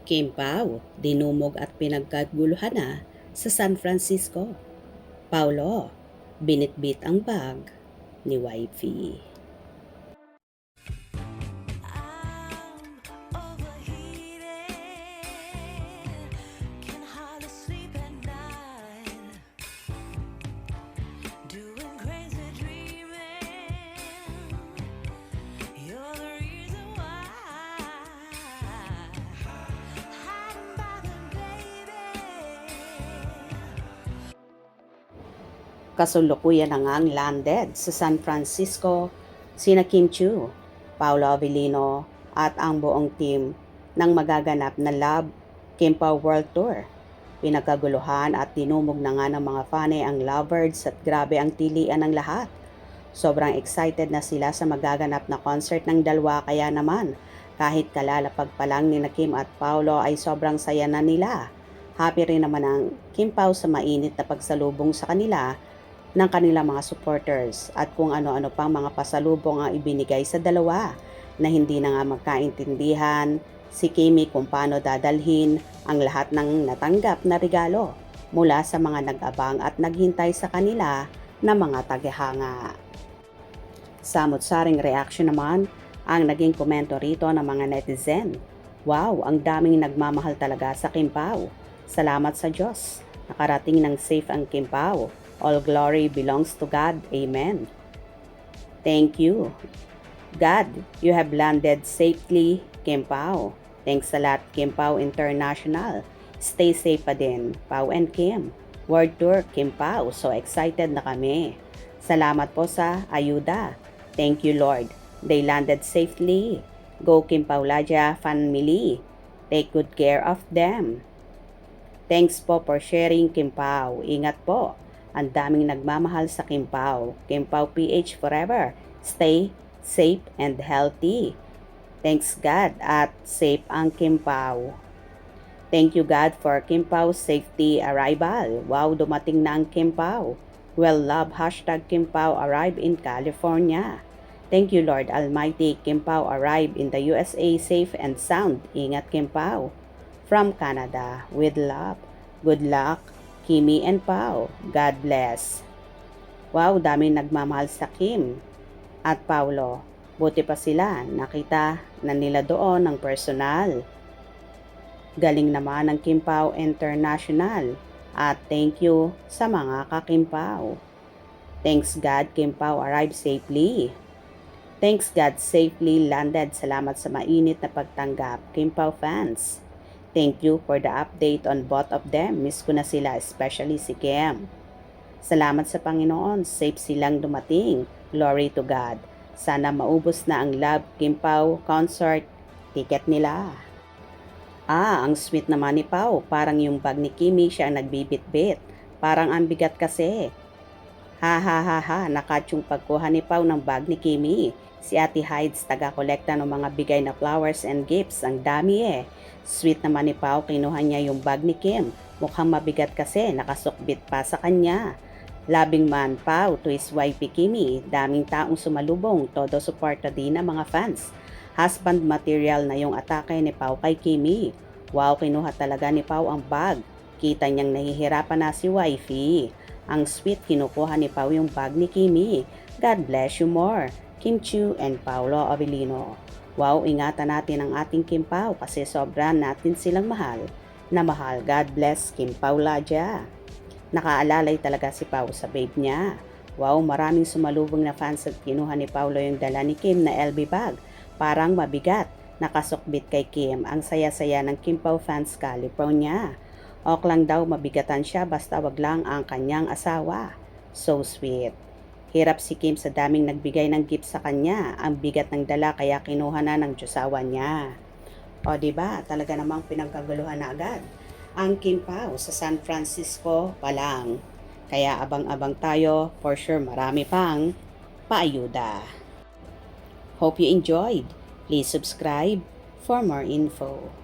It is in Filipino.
Kim Pao, dinumog at pinagkaguluhan na sa San Francisco. Paulo, binitbit ang bag ni wifey. Kasalukuyan na ngang landed sa San Francisco sina Kim Chiu, Paolo Avellino at ang buong team ng magaganap na Love Kim Pao World Tour. Pinagkaguluhan at dinumog na nga ng mga fane ang lovebirds at grabe ang tilian ng lahat. Sobrang excited na sila sa magaganap na concert ng dalawa kaya naman kahit kalalapag pa lang ni Kim at Paolo ay sobrang saya na nila. Happy rin naman ang Kim Pao sa mainit na pagsalubong sa kanila ng kanilang mga supporters at kung ano-ano pang mga pasalubong ang ibinigay sa dalawa na hindi na nga magkaintindihan si Kimi kung paano dadalhin ang lahat ng natanggap na regalo mula sa mga nag-abang at naghintay sa kanila na mga tagahanga. Samot-saring reaction naman ang naging komento rito ng mga netizen. Wow, ang daming nagmamahal talaga sa Kim Pao. Salamat sa Diyos. Nakarating ng safe ang Kim Pao. All glory belongs to God. Amen. Thank you. God, you have landed safely, Kim Pao. Thanks a lot, Kim Pao International. Stay safe pa din, Pao and Kim. World Tour, Kim Pao. So excited na kami. Salamat po sa ayuda. Thank you, Lord. They landed safely. Go Kim Pao Laja family. Take good care of them. Thanks po for sharing, Kim Pao. Ingat po. Ang daming nagmamahal sa Kim Pao. Kim Pao PH forever. Stay safe and healthy. Thanks God at safe ang Kim Pao. Thank you God for Kim Pao's safety arrival. Wow, dumating na ang Kim Pao. Well love, hashtag Kim Pao arrive in California. Thank you Lord Almighty, Kim Pao arrive in the USA safe and sound. Ingat Kim Pao. From Canada, with love. Good luck, Kimi and Pao. God bless. Wow, daming nagmamahal sa Kim at Paulo. Buti pa sila, nakita na nila doon ng personal. Galing naman ng Kim Pao International. At thank you sa mga ka-Kim Pao. Thanks God, Kim Pao arrived safely. Thanks God, safely landed. Salamat sa mainit na pagtanggap, Kim Pao fans. Thank you for the update on both of them. Miss ko na sila, especially si Kim. Salamat sa Panginoon, safe silang dumating. Glory to God. Sana maubos na ang Love Kim Pao concert ticket nila. Ang sweet naman ni Pao. Parang yung bag ni Kimi siya ang nagbibit-bit. Parang ang bigat kasi. Ha ha ha ha, nakatsyong pagkuha ni Pao ng bag ni Kimi. Si Ate Hides taga-kolekta ng mga bigay na flowers and gifts. Ang dami eh. Sweet naman ni Pao, kinuha niya yung bag ni Kim. Mukhang mabigat kasi, nakasukbit pa sa kanya. Loving man Pao to his wifey Kimi. Daming taong sumalubong, todo suporta din ng mga fans. Husband material na yung atake ni Pao kay Kimi. Wow, kinuha talaga ni Pao ang bag. Kita niyang nahihirapan na si wifey. Ang sweet, kinukuha ni Pao yung bag ni Kimi. God bless you more, Kim Chiu and Paolo Avellino. Wow, ingatan natin ang ating Kim Pao kasi sobra natin silang mahal. Na mahal, God bless Kim Pao Laja. Nakaalalay talaga si Pao sa babe niya. Wow, maraming sumalubong na fans at kinuha ni Paolo yung dala ni Kim na LB bag. Parang mabigat, nakasukbit kay Kim. Ang saya-saya ng Kim Pao fans California. Ok lang daw mabigatan siya basta wag lang ang kanyang asawa. So sweet. Hirap si Kim sa daming nagbigay ng gift sa kanya. Ang bigat ng dala kaya kinuha na ng Diyosawa niya. O diba, talaga namang pinagkaguluhan na agad ang Kim Pao sa San Francisco pa lang. Kaya abang-abang tayo, for sure marami pang paayuda. Hope you enjoyed. Please subscribe for more info.